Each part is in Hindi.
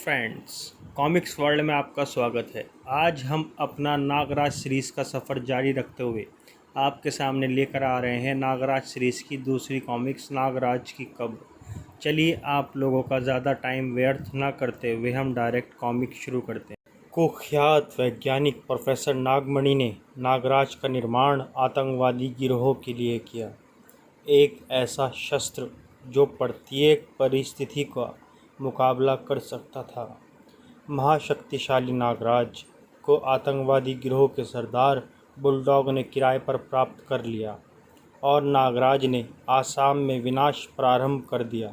फ्रेंड्स, कॉमिक्स वर्ल्ड में आपका स्वागत है। आज हम अपना नागराज सीरीज़ का सफ़र जारी रखते हुए आपके सामने लेकर आ रहे हैं नागराज सीरीज़ की दूसरी कॉमिक्स नागराज की कब्र। चलिए आप लोगों का ज़्यादा टाइम व्यर्थ ना करते हुए हम डायरेक्ट कॉमिक शुरू करते हैं। कुख्यात वैज्ञानिक प्रोफेसर नागमणि ने नागराज का निर्माण आतंकवादी गिरोह के लिए किया। एक ऐसा शस्त्र जो प्रत्येक परिस्थिति का मुकाबला कर सकता था। महाशक्तिशाली नागराज को आतंकवादी गिरोह के सरदार बुलडॉग ने किराए पर प्राप्त कर लिया और नागराज ने आसाम में विनाश प्रारंभ कर दिया।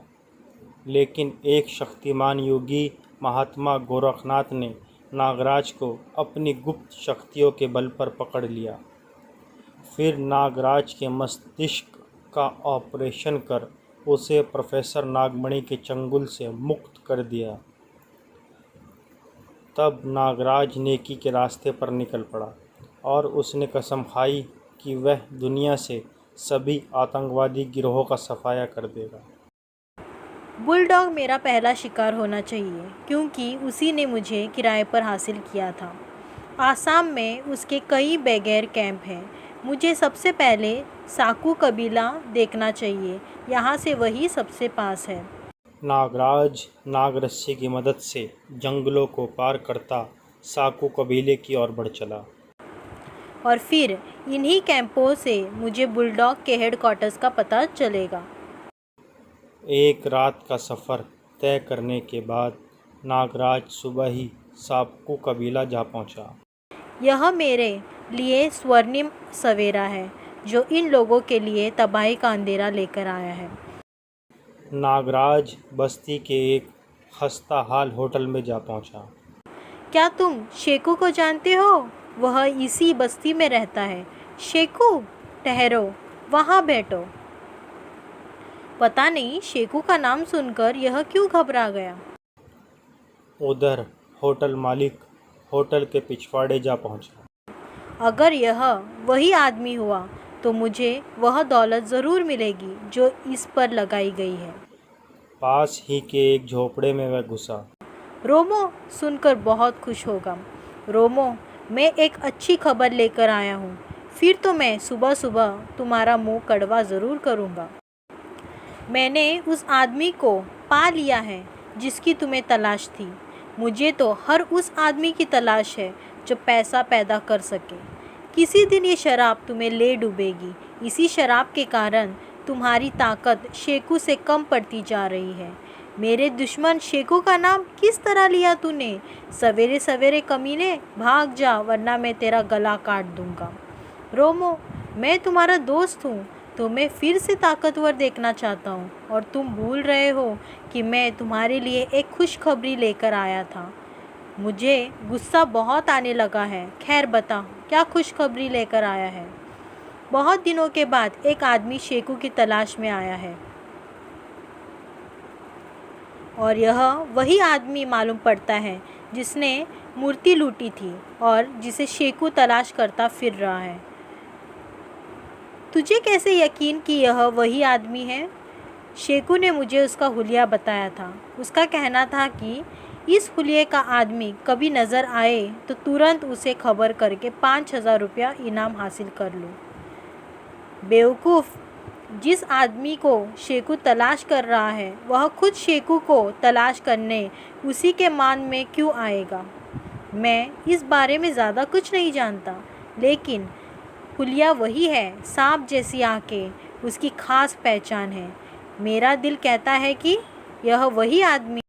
लेकिन एक शक्तिमान योगी महात्मा गोरखनाथ ने नागराज को अपनी गुप्त शक्तियों के बल पर पकड़ लिया। फिर नागराज के मस्तिष्क का ऑपरेशन कर उसे प्रोफेसर नागमणि के चंगुल से मुक्त कर दिया। तब नागराज नेकी के रास्ते पर निकल पड़ा और उसने कसम खाई कि वह दुनिया से सभी आतंकवादी गिरोहों का सफाया कर देगा। बुलडॉग मेरा पहला शिकार होना चाहिए क्योंकि उसी ने मुझे किराए पर हासिल किया था। आसाम में उसके कई बेगैर कैंप हैं। मुझे सबसे पहले साकू कबीला देखना चाहिए। यहाँ से वही सबसे पास है। नागराज नागरस्सी की मदद से जंगलों को पार करता साकू कबीले की ओर बढ़ चला। और फिर इन्हीं कैंपों से मुझे बुलडॉग के हेडक्वार्टर्स का पता चलेगा। एक रात का सफ़र तय करने के बाद नागराज सुबह ही साकू कबीला जा पहुंचा। यह मेरे लिए स्वर्णिम सवेरा है जो इन लोगों के लिए तबाही का अंधेरा लेकर आया है। नागराज बस्ती के एक खस्ताहाल होटल में जा पहुंचा। क्या तुम शेकू को जानते हो? वह इसी बस्ती में रहता है। शेकू, ठहरो, वहाँ बैठो। पता नहीं शेकू का नाम सुनकर यह क्यों घबरा गया। उधर होटल मालिक होटल के पिछवाड़े जा पहुंचा। अगर यह वही आदमी हुआ तो मुझे वह दौलत ज़रूर मिलेगी जो इस पर लगाई गई है। पास ही के एक झोपड़े में वह घुसा। रोमो सुनकर बहुत खुश होगा। रोमो, मैं एक अच्छी खबर लेकर आया हूँ। फिर तो मैं सुबह सुबह तुम्हारा मुंह कड़वा ज़रूर करूँगा। मैंने उस आदमी को पा लिया है जिसकी तुम्हें तलाश थी। मुझे तो हर उस आदमी की तलाश है जो पैसा पैदा कर सके। किसी दिन ये शराब तुम्हें ले डूबेगी। इसी शराब के कारण तुम्हारी ताकत शेकू से कम पड़ती जा रही है। मेरे दुश्मन शेकू का नाम किस तरह लिया तूने? सवेरे सवेरे कमीने, भाग जा वरना मैं तेरा गला काट दूंगा। रोमो, मैं तुम्हारा दोस्त हूँ। तुम्हें फिर से ताकतवर देखना चाहता हूँ और तुम भूल रहे हो कि मैं तुम्हारे लिए एक खुशखबरी लेकर आया था। मुझे गुस्सा बहुत आने लगा है। खैर बता, क्या खुशखबरी लेकर आया है? बहुत दिनों के बाद एक आदमी शेकू की तलाश में आया है और यह वही आदमी मालूम पड़ता है जिसने मूर्ति लूटी थी और जिसे शेकू तलाश करता फिर रहा है। तुझे कैसे यकीन कि यह वही आदमी है? शेकू ने मुझे उसका हुलिया बताया था। उसका कहना था कि इस हुलिये का आदमी कभी नज़र आए तो तुरंत उसे खबर करके 5,000 रुपया इनाम हासिल कर लो। बेवकूफ़, जिस आदमी को शेकू तलाश कर रहा है वह खुद शेकू को तलाश करने उसी के मान में क्यों आएगा? मैं इस बारे में ज़्यादा कुछ नहीं जानता, लेकिन हुलिया वही है। सांप जैसी आंखें उसकी खास पहचान है। मेरा दिल कहता है कि यह वही आदमी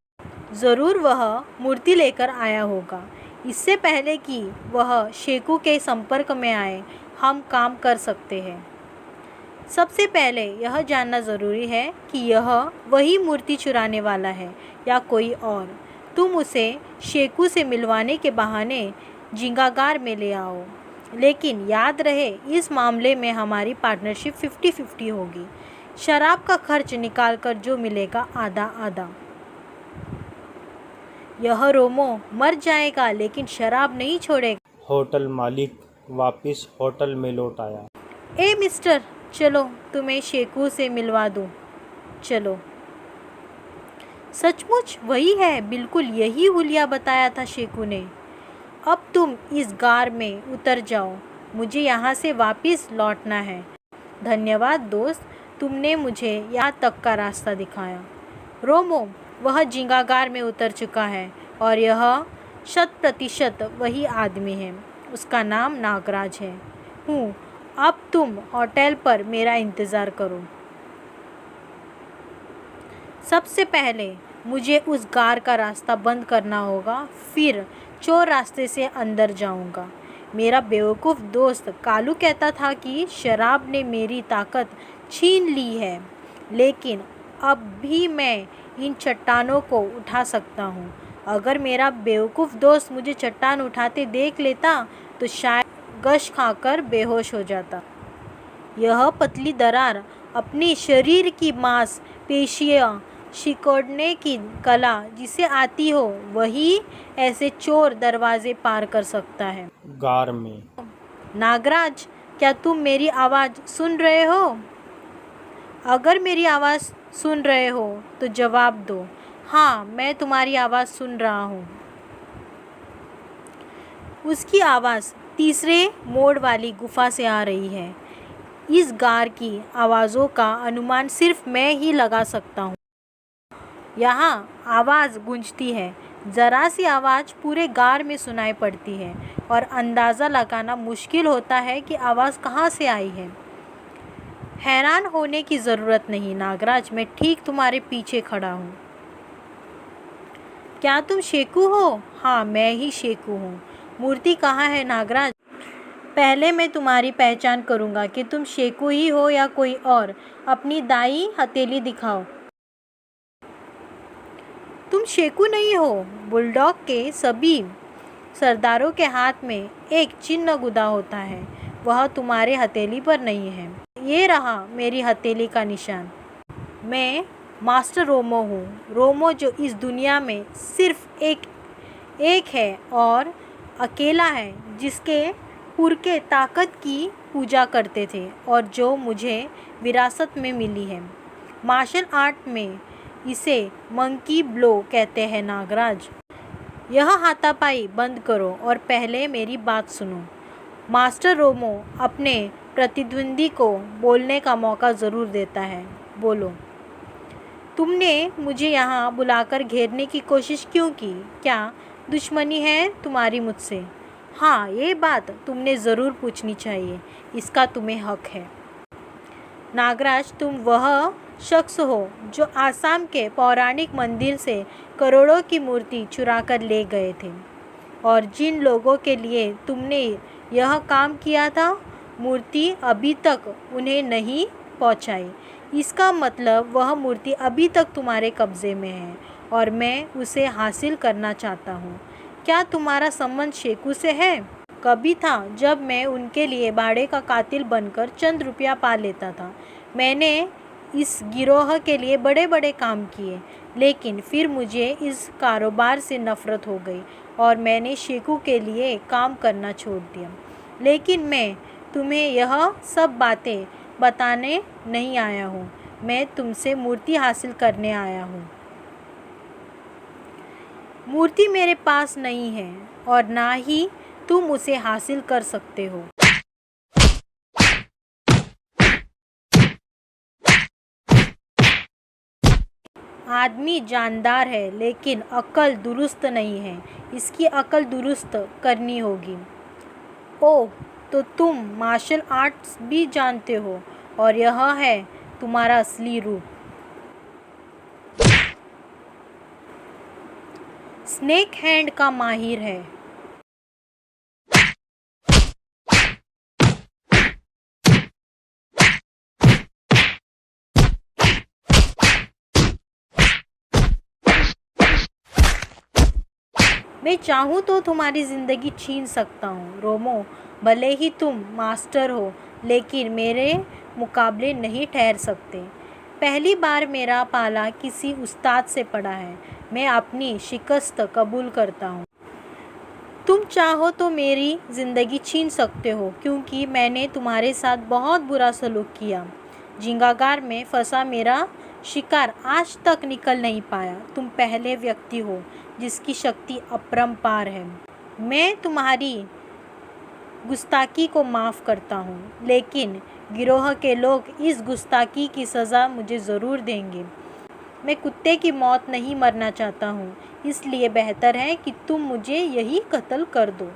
ज़रूर वह मूर्ति लेकर आया होगा। इससे पहले कि वह शेकू के संपर्क में आए हम काम कर सकते हैं। सबसे पहले यह जानना ज़रूरी है कि यह वही मूर्ति चुराने वाला है या कोई और। तुम उसे शेकू से मिलवाने के बहाने जिंगागार में ले आओ। लेकिन याद रहे, इस मामले में हमारी पार्टनरशिप 50-50 होगी। शराब का खर्च निकालकर जो मिलेगा आधा आधा। यह रोमो मर जाएगा लेकिन शराब नहीं छोड़ेगा। होटल मालिक वापस होटल में लौट आया। ए मिस्टर, चलो तुम्हें शेकू से मिलवा दूँ। चलो। सचमुच वही है, बिल्कुल यही हुलिया बताया था शेकू ने। अब तुम इस गार में उतर जाओ, मुझे यहाँ से वापस लौटना है। धन्यवाद दोस्त, तुमने मुझे यहाँ तक का रास्ता दिखाया। रोमो, वह झींगागार में उतर चुका है और यह 100% वही आदमी है। उसका नाम नागराज है। अब तुम होटल पर मेरा इंतज़ार करो। सबसे पहले मुझे उस गार का रास्ता बंद करना होगा, फिर चोर रास्ते से अंदर जाऊंगा। मेरा बेवकूफ़ दोस्त कालू कहता था कि शराब ने मेरी ताकत छीन ली है, लेकिन अब भी मैं इन चट्टानों को उठा सकता हूँ। अगर मेरा बेवकूफ़ दोस्त मुझे चट्टान उठाते देख लेता तो शायद गश खाकर बेहोश हो जाता। यह पतली दरार अपनी शरीर की मांसपेशियाँ सिकोड़ने की कला जिसे आती हो, वही ऐसे चोर दरवाजे पार कर सकता है। गार में नागराज, क्या तुम मेरी आवाज़ सुन रहे हो? अगर मेरी आवाज़ सुन रहे हो तो जवाब दो। हाँ, मैं तुम्हारी आवाज़ सुन रहा हूँ। उसकी आवाज़ तीसरे मोड़ वाली गुफा से आ रही है। इस गार की आवाज़ों का अनुमान सिर्फ मैं ही लगा सकता हूँ। यहाँ आवाज़ गूंजती है, ज़रा सी आवाज़ पूरे गार में सुनाई पड़ती है और अंदाज़ा लगाना मुश्किल होता है कि आवाज़ कहाँ से आई है। हैरान होने की ज़रूरत नहीं नागराज, मैं ठीक तुम्हारे पीछे खड़ा हूँ। क्या तुम शेकू हो? हाँ, मैं ही शेकू हूँ। मूर्ति कहाँ है नागराज? पहले मैं तुम्हारी पहचान करूँगा कि तुम शेकू ही हो या कोई और। अपनी दाई हथेली दिखाओ। तुम शेकू नहीं हो। बुलडॉग के सभी सरदारों के हाथ में एक चिन्ह गुदा होता है, वह तुम्हारे हथेली पर नहीं है। ये रहा मेरी हथेली का निशान। मैं मास्टर रोमो हूँ। रोमो जो इस दुनिया में सिर्फ एक है और अकेला है, जिसके पुरखे ताकत की पूजा करते थे और जो मुझे विरासत में मिली है। मार्शल आर्ट में इसे मंकी ब्लो कहते हैं नागराज। यह हाथापाई बंद करो और पहले मेरी बात सुनो। मास्टर रोमो अपने प्रतिद्वंदी को बोलने का मौका ज़रूर देता है। बोलो। तुमने मुझे यहाँ बुलाकर घेरने की कोशिश क्यों की? क्या दुश्मनी है तुम्हारी मुझसे? हाँ, ये बात तुमने ज़रूर पूछनी चाहिए, इसका तुम्हें हक है। नागराज, तुम वह शख्स हो जो आसाम के पौराणिक मंदिर से करोड़ों की मूर्ति चुरा कर ले गए थे, और जिन लोगों के लिए तुमने यह काम किया था, मूर्ति अभी तक उन्हें नहीं पहुंचाई। इसका मतलब वह मूर्ति अभी तक तुम्हारे कब्ज़े में है और मैं उसे हासिल करना चाहता हूँ। क्या तुम्हारा संबंध शेकू से है? कभी था, जब मैं उनके लिए भाड़े का कातिल बनकर चंद रुपया पा लेता था। मैंने इस गिरोह के लिए बड़े बड़े काम किए, लेकिन फिर मुझे इस कारोबार से नफ़रत हो गई और मैंने शेकू के लिए काम करना छोड़ दिया। लेकिन मैं तुम्हें यह सब बातें बताने नहीं आया हूँ, मैं तुमसे मूर्ति हासिल करने आया हूँ। मूर्ति मेरे पास नहीं है और ना ही तुम उसे हासिल कर सकते हो। आदमी जानदार है, लेकिन अक्ल दुरुस्त नहीं है। इसकी अक्ल दुरुस्त करनी होगी। ओह, तो तुम मार्शल आर्ट्स भी जानते हो और यह है तुम्हारा असली रूप। स्नेक हैंड का माहिर है। मैं चाहूँ तो तुम्हारी ज़िंदगी छीन सकता हूँ रोमो। भले ही तुम मास्टर हो, लेकिन मेरे मुकाबले नहीं ठहर सकते। पहली बार मेरा पाला किसी उस्ताद से पड़ा है। मैं अपनी शिकस्त कबूल करता हूँ। तुम चाहो तो मेरी ज़िंदगी छीन सकते हो, क्योंकि मैंने तुम्हारे साथ बहुत बुरा सलूक किया। झींगागार में फंसा मेरा शिकार आज तक निकल नहीं पाया। तुम पहले व्यक्ति हो जिसकी शक्ति अपरंपार है। मैं तुम्हारी गुस्ताखी को माफ़ करता हूँ, लेकिन गिरोह के लोग इस गुस्ताखी की सज़ा मुझे ज़रूर देंगे। मैं कुत्ते की मौत नहीं मरना चाहता हूँ, इसलिए बेहतर है कि तुम मुझे यही कत्ल कर दो।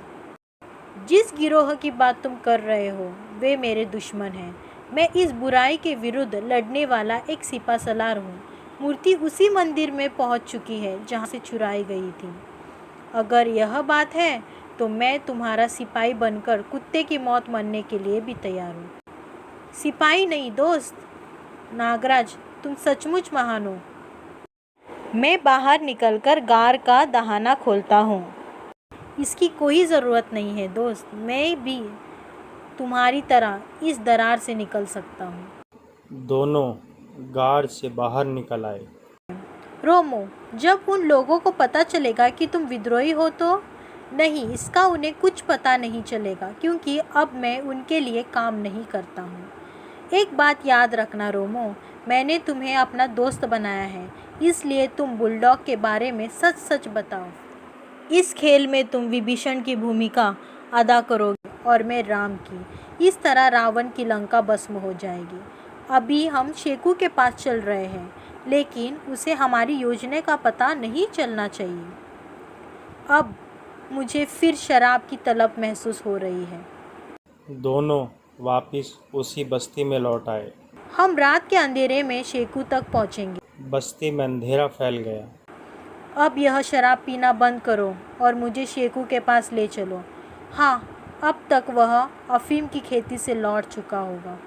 जिस गिरोह की बात तुम कर रहे हो वे मेरे दुश्मन हैं। मैं इस बुराई के विरुद्ध लड़ने वाला एक सिपासलार हूँ। मूर्ति उसी मंदिर में पहुँच चुकी है जहाँ से चुराई गई थी। अगर यह बात है तो मैं तुम्हारा सिपाही बनकर कुत्ते की मौत मरने के लिए भी तैयार हूँ। सिपाही नहीं दोस्त। नागराज, तुम सचमुच महान हो। मैं बाहर निकलकर गार का दहाना खोलता हूँ। इसकी कोई ज़रूरत नहीं है दोस्त। मैं भी तुम्हारी तरह इस दरार से निकल सकता हूँ। दोनों गार से बाहर निकल आए। रोमो, जब उन लोगों को पता चलेगा कि तुम विद्रोही हो तो? नहीं, इसका उन्हें कुछ पता नहीं चलेगा, क्योंकि अब मैं उनके लिए काम नहीं करता हूँ। एक बात याद रखना रोमो, मैंने तुम्हें अपना दोस्त बनाया है, इसलिए तुम बुलडॉग के बारे में सच सच बताओ। इस खेल में तुम विभीषण की भूमिका अदा करोगे और मैं राम की। इस तरह रावण की लंका भस्म हो जाएगी। अभी हम शेकू के पास चल रहे हैं, लेकिन उसे हमारी योजना का पता नहीं चलना चाहिए। अब मुझे फिर शराब की तलब महसूस हो रही है। दोनों वापस उसी बस्ती में लौट आए। हम रात के अंधेरे में शेकू तक पहुंचेंगे। बस्ती में अंधेरा फैल गया। अब यह शराब पीना बंद करो और मुझे शेकू के पास ले चलो। हाँ, अब तक वह अफीम की खेती से लौट चुका होगा।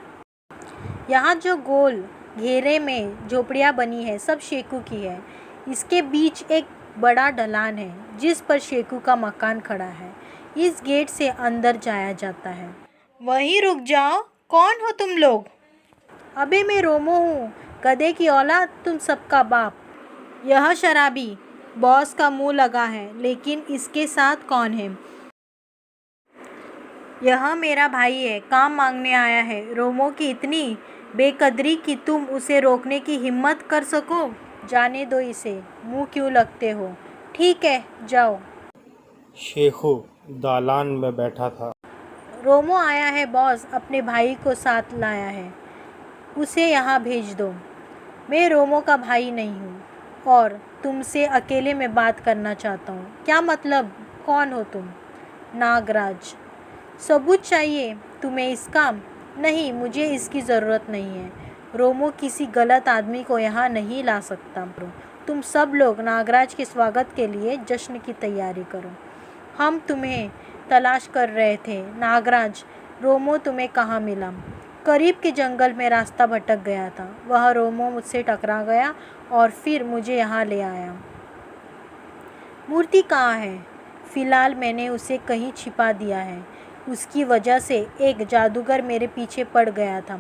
यहाँ जो गोल घेरे में झोपड़ियाँ बनी है सब शेकू की है। इसके बीच एक बड़ा ढलान है जिस पर शेकू का मकान खड़ा है। इस गेट से अंदर जाया जाता है। वहीं रुक जाओ। कौन हो तुम लोग? अबे मैं रोमो हूँ, गधे की औलाद, तुम सबका बाप। यह शराबी बॉस का मुंह लगा है, लेकिन इसके साथ कौन है? यह मेरा भाई है, काम मांगने आया है। रोमो की इतनी बेकदरी कि तुम उसे रोकने की हिम्मत कर सको? जाने दो इसे, मुंह क्यों लगते हो? ठीक है, जाओ। शेखू दालान में बैठा था। रोमो आया है बॉस, अपने भाई को साथ लाया है, उसे यहाँ भेज दो। मैं रोमो का भाई नहीं हूँ और तुमसे अकेले में बात करना चाहता हूँ। क्या मतलब? कौन हो तुम? नागराज। सबूत चाहिए तुम्हें इसका? नहीं, मुझे इसकी ज़रूरत नहीं है। रोमो किसी गलत आदमी को यहाँ नहीं ला सकता। तुम सब लोग नागराज के स्वागत के लिए जश्न की तैयारी करो। हम तुम्हें तलाश कर रहे थे नागराज। रोमो तुम्हें कहाँ मिला? करीब के जंगल में रास्ता भटक गया था। वह रोमो मुझसे टकरा गया और फिर मुझे यहाँ ले आया। मूर्ति कहाँ है? फ़िलहाल मैंने उसे कहीं छिपा दिया है। उसकी वजह से एक जादूगर मेरे पीछे पड़ गया था।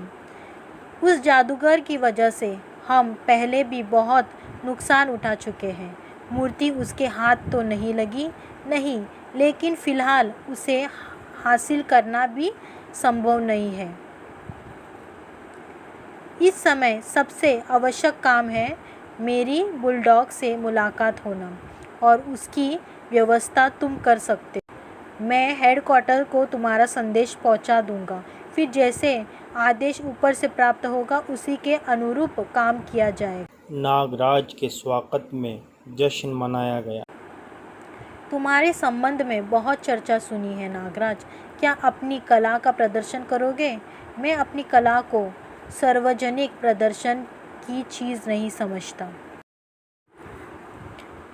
उस जादूगर की वजह से हम पहले भी बहुत नुकसान उठा चुके हैं। मूर्ति उसके हाथ तो नहीं लगी, नहीं, लेकिन फ़िलहाल उसे हासिल करना भी संभव नहीं है। इस समय सबसे आवश्यक काम है मेरी बुलडॉग से मुलाकात होना, और उसकी व्यवस्था तुम कर सकते हो। मैं हेडक्वार्टर को तुम्हारा संदेश पहुंचा दूंगा, फिर जैसे आदेश ऊपर से प्राप्त होगा उसी के अनुरूप काम किया जाएगा। नागराज के स्वागत में जश्न मनाया गया। तुम्हारे संबंध में बहुत चर्चा सुनी है नागराज। क्या अपनी कला का प्रदर्शन करोगे? मैं अपनी कला को सार्वजनिक प्रदर्शन की चीज़ नहीं समझता।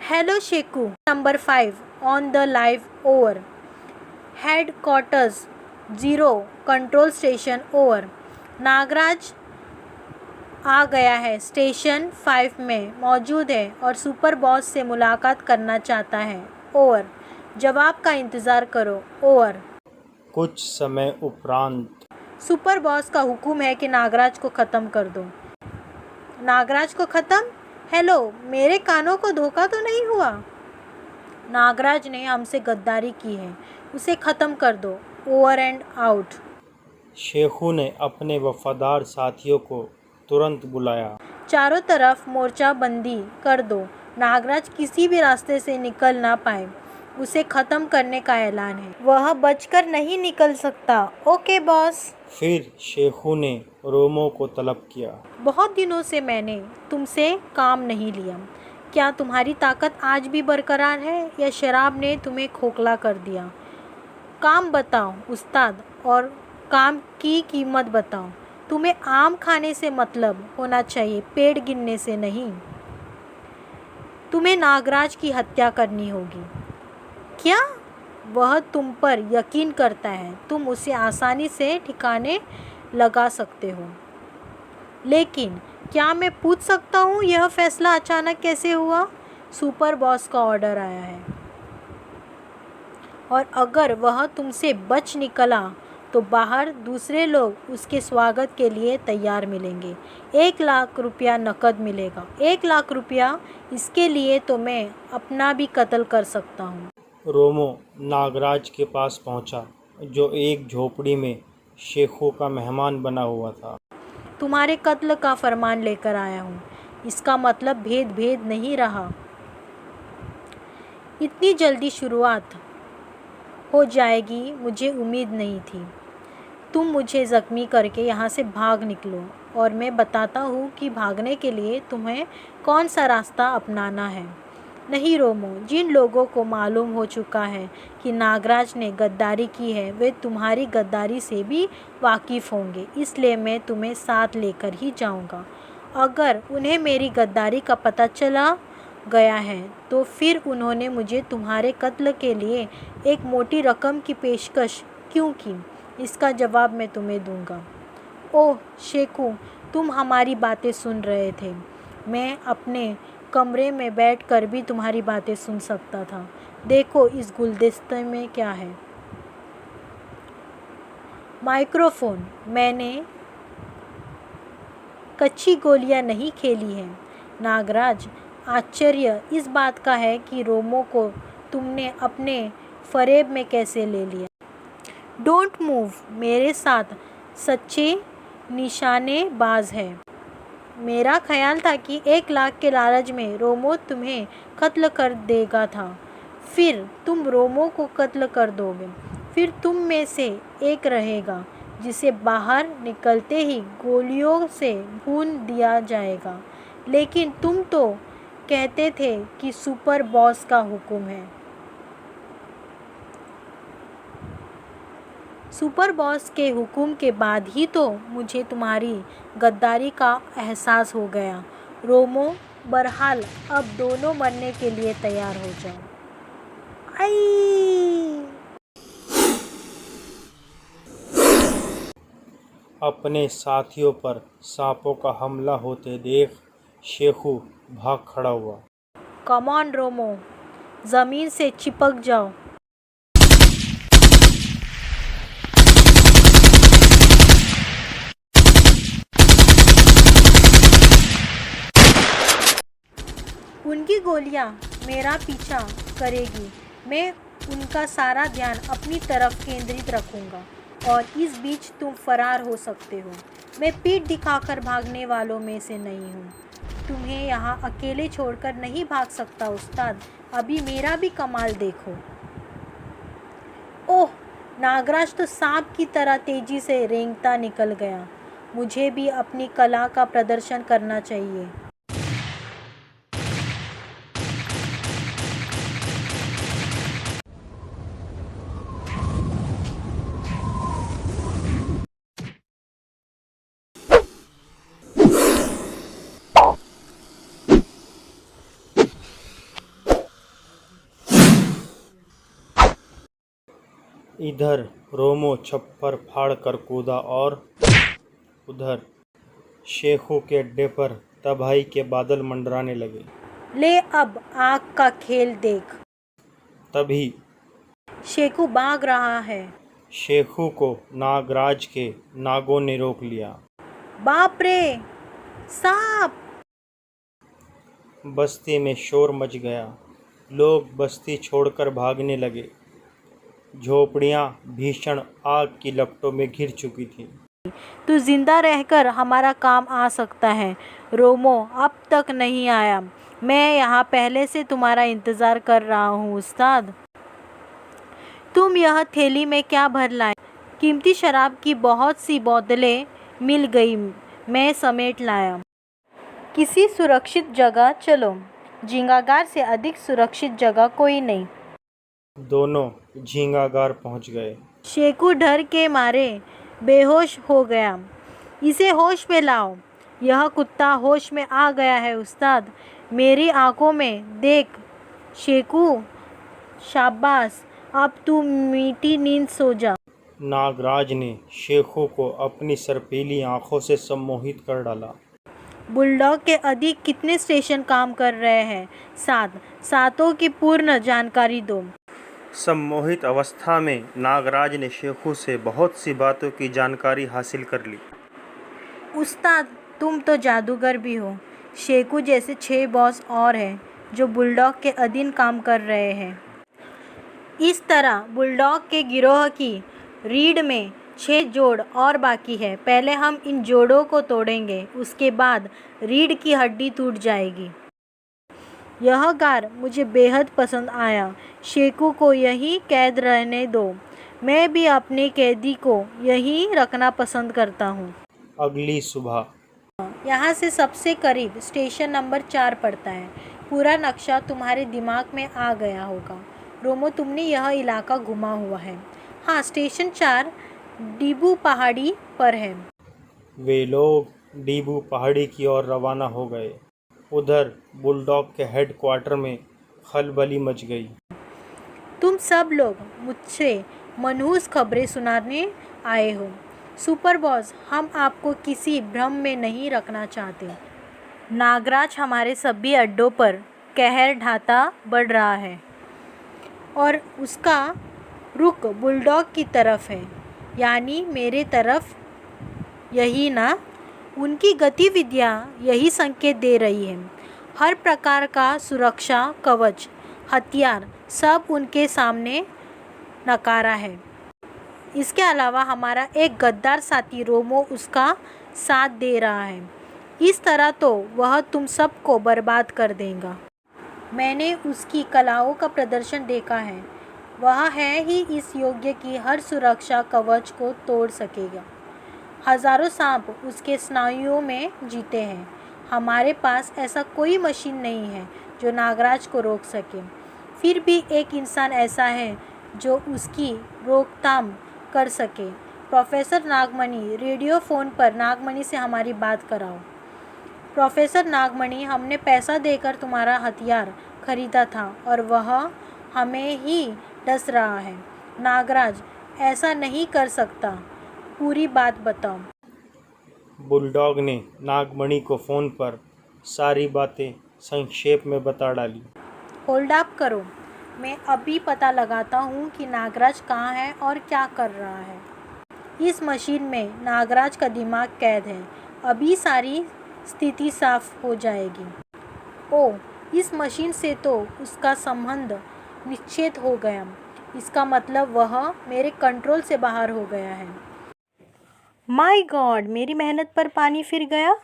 Hello Sheku, number 5 on the live over. Headquarters 0 control station over. Nagraj आ गया है, स्टेशन 5 में मौजूद है और सुपर बॉस से मुलाकात करना चाहता है। ओवर। जवाब का इंतज़ार करो। ओवर। कुछ समय उपरांत सुपर बॉस का हुक्म है कि नागराज को ख़त्म कर दो। नागराज को ख़त्म? हेलो, मेरे कानों को धोखा तो नहीं हुआ? नागराज ने हमसे गद्दारी की है, उसे ख़त्म कर दो। Over and out. शेखू ने अपने वफादार साथियों को तुरंत बुलाया। चारों तरफ मोर्चाबंदी कर दो। नागराज किसी भी रास्ते से निकल ना पाए, उसे ख़त्म करने का ऐलान है। वह बचकर नहीं निकल सकता। Okay boss. फिर शेखू ने रोमो को तलब किया। बहुत दिनों से मैंने तुमसे काम नहीं लिया। क्या तुम्हारी ताकत आज भी बरकरार है या शराब ने तुम्हें खोखला कर दिया? काम बताओ उस्ताद, और काम की कीमत बताओ। तुम्हें आम खाने से मतलब होना चाहिए, पेड़ गिनने से नहीं। तुम्हें नागराज की हत्या करनी होगी। क्या? वह तुम पर यकीन करता है, तुम उसे आसानी से ठिकाने लगा सकते हो। लेकिन क्या मैं पूछ सकता हूँ यह फैसला अचानक कैसे हुआ? सुपर बॉस का ऑर्डर आया है, और अगर वह तुमसे बच निकला तो बाहर दूसरे लोग उसके स्वागत के लिए तैयार मिलेंगे। 1 लाख रुपया नकद मिलेगा। 1 लाख रुपया, इसके लिए तो मैं अपना भी कत्ल कर सकता हूँ। रोमो नागराज के पास पहुंचा, जो एक झोपड़ी में शेखू का मेहमान बना हुआ था। तुम्हारे कत्ल का फरमान लेकर आया हूँ। इसका मतलब भेद नहीं रहा। इतनी जल्दी शुरुआत हो जाएगी मुझे उम्मीद नहीं थी। तुम मुझे ज़ख्मी करके यहाँ से भाग निकलो, और मैं बताता हूँ कि भागने के लिए तुम्हें कौन सा रास्ता अपनाना है। नहीं रोमो, जिन लोगों को मालूम हो चुका है कि नागराज ने गद्दारी की है, वे तुम्हारी गद्दारी से भी वाकिफ़ होंगे, इसलिए मैं तुम्हें साथ लेकर ही जाऊँगा। अगर उन्हें मेरी गद्दारी का पता चला गया है तो फिर उन्होंने मुझे तुम्हारे कत्ल के लिए एक मोटी रकम की पेशकश क्यों की, इसका जवाब मैं तुम्हें दूंगा। ओह शेखू, तुम हमारी बातें सुन रहे थे। मैं अपने कमरे में बैठकर भी तुम्हारी बातें सुन सकता था। देखो इस गुलदस्ते में क्या है। माइक्रोफोन। मैंने कच्ची गोलियां नहीं खेली हैं। नागराज, आश्चर्य इस बात का है कि रोमो को तुमने अपने फरेब में कैसे ले लिया। डोंट मूव, मेरे साथ सच्चे निशानेबाज है। मेरा ख्याल था कि 1 लाख के लालच में रोमो तुम्हें कत्ल कर देगा था। फिर तुम रोमो को कत्ल कर दोगे। फिर तुम में से एक रहेगा जिसे बाहर निकलते ही गोलियों से भून दिया जाएगा। लेकिन तुम तो कहते थे कि सुपर बॉस का हुक्म है। सुपर बॉस के हुक्म के बाद ही तो मुझे तुम्हारी गद्दारी का एहसास हो गया। रोमो, बहरहाल अब दोनों मरने के लिए तैयार हो जाओ। आई! अपने साथियों पर सांपों का हमला होते देख शेखू भाग खड़ा हुआ। कम ऑन रोमो, ज़मीन से चिपक जाओ। उनकी गोलियां मेरा पीछा करेगी। मैं उनका सारा ध्यान अपनी तरफ केंद्रित रखूंगा, और इस बीच तुम फरार हो सकते हो। मैं पीठ दिखाकर भागने वालों में से नहीं हूँ। तुम्हें यहाँ अकेले छोड़कर नहीं भाग सकता उस्ताद। अभी मेरा भी कमाल देखो। ओह, नागराज तो सांप की तरह तेजी से रेंगता निकल गया। मुझे भी अपनी कला का प्रदर्शन करना चाहिए। इधर रोमो छप्पर फाड़ कर कूदा, और उधर शेखू के अड्डे पर तबाही के बादल मंडराने लगे। ले अब आग का खेल देख। तभी शेखू भाग रहा है। शेखू को नागराज के नागों ने रोक लिया। बाप रे, सांप! बस्ती में शोर मच गया। लोग बस्ती छोड़कर भागने लगे। झोपड़ियां भीषण आग की लपटों में घिर चुकी थीं। तू जिंदा रहकर हमारा काम आ सकता है। रोमो अब तक नहीं आया। मैं यहाँ पहले से तुम्हारा इंतज़ार कर रहा हूँ उस्ताद। तुम यह थैली में क्या भर लाए? कीमती शराब की बहुत सी बोतलें मिल गई, मैं समेट लाया। किसी सुरक्षित जगह चलो। झींगागार से अधिक सुरक्षित जगह कोई नहीं। दोनों झींगागार पहुंच गए। शेखू डर के मारे बेहोश हो गया। इसे होश में लाओ। यह कुत्ता होश में आ गया है उस्ताद, मेरी आंखों में देख। शेखू, शाबाश, अब तू मीठी नींद सो जा। नागराज ने शेखू को अपनी सर्पीली आंखों से सम्मोहित कर डाला। बुलडॉग के अधिक कितने स्टेशन काम कर रहे हैं? 7। सातों की पूर्ण जानकारी दो। सम्मोहित अवस्था में नागराज ने शेखू से बहुत सी बातों की जानकारी हासिल कर ली। उस्ताद, तुम तो जादूगर भी हो। शेखू जैसे 6 बॉस और हैं जो बुलडॉग के अधीन काम कर रहे हैं। इस तरह बुलडॉग के गिरोह की रीढ़ में 6 जोड़ और बाकी है। पहले हम इन जोड़ों को तोड़ेंगे, उसके बाद रीढ़ की हड्डी टूट जाएगी। यह गार मुझे बेहद पसंद आया। शेखू को यहीं कैद रहने दो। मैं भी अपने कैदी को यहीं रखना पसंद करता हूँ। अगली सुबह यहाँ से सबसे करीब स्टेशन नंबर 4 पड़ता है। पूरा नक्शा तुम्हारे दिमाग में आ गया होगा। रोमो, तुमने यह इलाका घुमा हुआ है। हाँ, स्टेशन 4 डीबू पहाड़ी पर है। वे लोग डीबू पहाड़ी की ओर रवाना हो गए। उधर बुलडॉग के हेडक्वार्टर में खलबली मच गई। तुम सब लोग मुझसे मनहूस खबरें सुनाने आए हो। सुपर बॉस, हम आपको किसी भ्रम में नहीं रखना चाहते। नागराज हमारे सभी अड्डों पर कहर ढाता बढ़ रहा है और उसका रुख बुलडॉग की तरफ है, यानी मेरे तरफ। यही ना? उनकी गतिविधियाँ यही संकेत दे रही है। हर प्रकार का सुरक्षा कवच, हथियार, सब उनके सामने नकारा है। इसके अलावा हमारा एक गद्दार साथी रोमो उसका साथ दे रहा है। इस तरह तो वह तुम सबको बर्बाद कर देगा। मैंने उसकी कलाओं का प्रदर्शन देखा है। वह है ही इस योग्य कि हर सुरक्षा कवच को तोड़ सकेगा। हजारों सांप उसके स्नायुओं में जीते हैं। हमारे पास ऐसा कोई मशीन नहीं है जो नागराज को रोक सके। फिर भी एक इंसान ऐसा है जो उसकी रोकथाम कर सके। प्रोफेसर नागमणि, रेडियो फ़ोन पर नागमणि से हमारी बात कराओ। प्रोफेसर नागमणि, हमने पैसा देकर तुम्हारा हथियार खरीदा था और वह हमें ही डस रहा है। नागराज ऐसा नहीं कर सकता, पूरी बात बताओ। बुलडॉग ने नागमणि को फ़ोन पर सारी बातें संक्षेप में बता डाली। होल्ड अप करो, मैं अभी पता लगाता हूँ कि नागराज कहाँ है और क्या कर रहा है। इस मशीन में नागराज का दिमाग कैद है। अभी सारी स्थिति साफ हो जाएगी। ओह, इस मशीन से तो उसका संबंध निश्चित हो गया। इसका मतलब वह मेरे कंट्रोल से बाहर हो गया है। माय गॉड, मेरी मेहनत पर पानी फिर गया।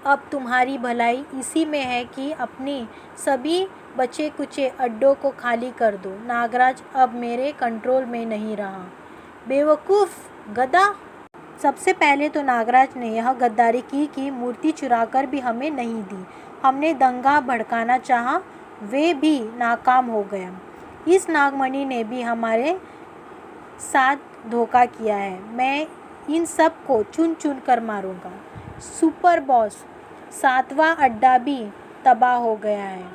अब तुम्हारी भलाई इसी में है कि अपनी सभी बचे कुचे अड्डों को खाली कर दो। नागराज अब मेरे कंट्रोल में नहीं रहा। बेवकूफ़ गधा। सबसे पहले तो नागराज ने यह गद्दारी की कि मूर्ति चुराकर भी हमें नहीं दी। हमने दंगा भड़काना चाहा, वे भी नाकाम हो गया। इस नागमणि ने भी हमारे साथ धोखा किया है। मैं इन सब को चुन चुन कर मारूंगा। सुपर बॉस, 7वां अड्डा भी तबाह हो गया है।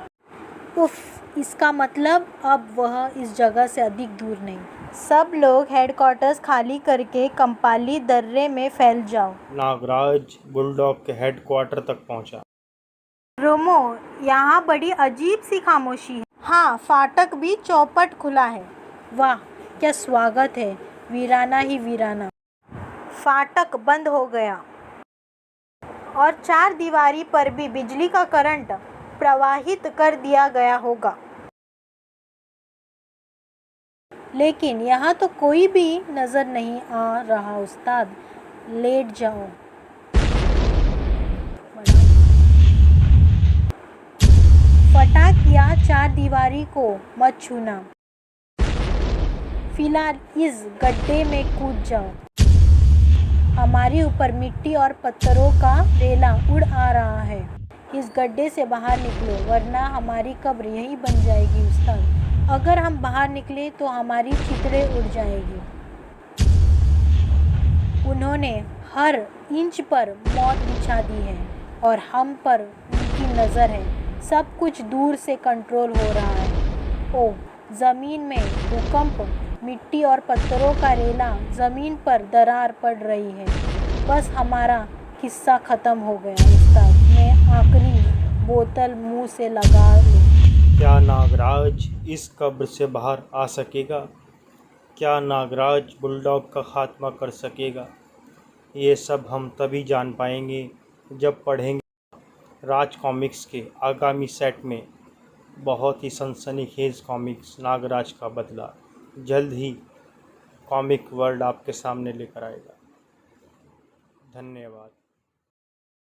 उफ, इसका मतलब अब वह इस जगह से अधिक दूर नहीं। सब लोग हेडक्वार्टर्स खाली करके कंपाली दर्रे में फैल जाओ। नागराज बुलडॉग के हेडक्वार्टर तक पहुंचा। रोमो, यहाँ बड़ी अजीब सी खामोशी है। हाँ, फाटक भी चौपट खुला है। वाह, क्या स्वागत है। वीराना ही वीराना। फाटक बंद हो गया और 4 दीवारी पर भी बिजली का करंट प्रवाहित कर दिया गया होगा। लेकिन यहाँ तो कोई भी नज़र नहीं आ रहा उस्ताद। लेट जाओ। फटाक या चार दीवारी को मत छूना। फिलहाल इस गड्ढे में कूद जाओ। हमारे ऊपर मिट्टी और पत्थरों का रेला उड़ आ रहा है। इस गड्ढे से बाहर निकलो वरना हमारी कब्र यही बन जाएगी उस्ताद। अगर हम बाहर निकले तो हमारी चितड़ें उड़ जाएगी। उन्होंने हर इंच पर मौत बिछा दी है और हम पर उनकी नज़र है। सब कुछ दूर से कंट्रोल हो रहा है। ओह, ज़मीन में भूकंप, मिट्टी और पत्थरों का रेला, ज़मीन पर दरार पड़ रही है। बस हमारा किस्सा ख़त्म हो गया उस्ताद। मैं आखिरी बोतल मुंह से लगा लूँ। क्या नागराज इस कब्र से बाहर आ सकेगा? क्या नागराज बुलडॉग का खात्मा कर सकेगा? ये सब हम तभी जान पाएंगे जब पढ़ेंगे राज कॉमिक्स के आगामी सेट में बहुत ही सनसनीखेज कॉमिक्स नागराज का बदला। जल्द ही कॉमिक वर्ल्ड आपके सामने लेकर आएगा। धन्यवाद।